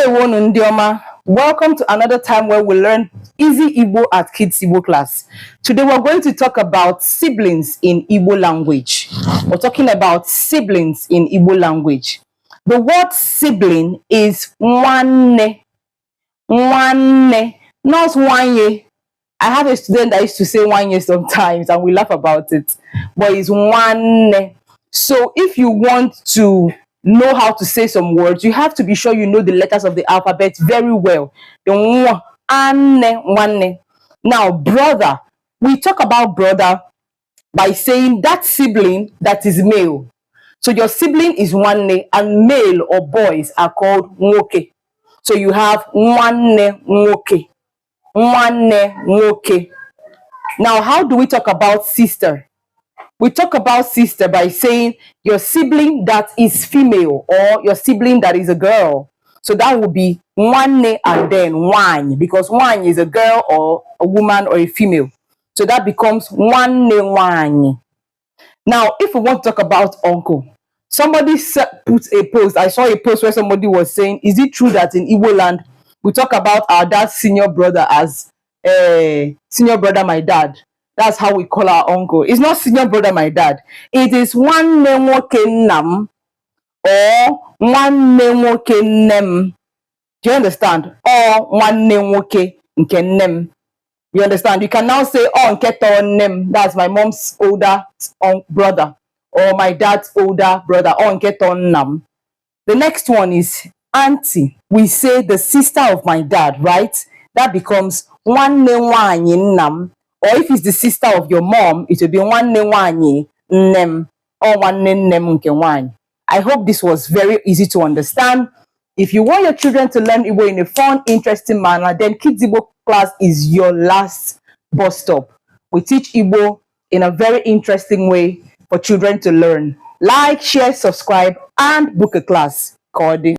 Ndewonu Ndioma. Welcome to another time where we learn easy Igbo at Kids Igbo class. Today we're going to talk about siblings in Igbo language. We're talking about siblings in Igbo language. The word sibling is nwanne. Nwanne, not wanye. I have a student that used to say wanye sometimes and we laugh about it, but it's nwanne. So if you want to know how to say some words, you have to be sure you know the letters of the alphabet very well. The ane. Now, brother, we talk about brother by saying that sibling that is male. So your sibling is nwanne, and male or boys are called nwoke. So you have nwanne nwoke. Nwanne nwoke. Now, how do we talk about sister? We talk about sister by saying your sibling that is female or your sibling that is a girl. So that would be nwanne and then nwany, because nwany is a girl or a woman or a female. So that becomes nwanne nwany. Now, if we want to talk about uncle, somebody put a post. I saw a post where somebody was saying, is it true that in Igbo land, we talk about our dad's senior brother as senior brother, my dad? That's how we call our uncle. It's not senior brother, my dad. It is nwanne nwoke nnam or nwanne nwoke nnem. Do you understand? Or nwanne nwoke nke nnem. You understand? You can now say, oh, nke to nnem. That's my mom's older brother or my dad's older brother. Oh, nke to nnam. The next one is auntie. We say the sister of my dad, right? That becomes nwanne nwanyi nnam. Or if it's the sister of your mom, it will be nwanne nwanyi nnem or nwanne nnem nke nwanyi. I hope this was very easy to understand. If you want your children to learn Igbo in a fun, interesting manner, then Kids Igbo class is your last bus stop. We teach Igbo in a very interesting way for children to learn. Like, share, subscribe, and book a class. Cody.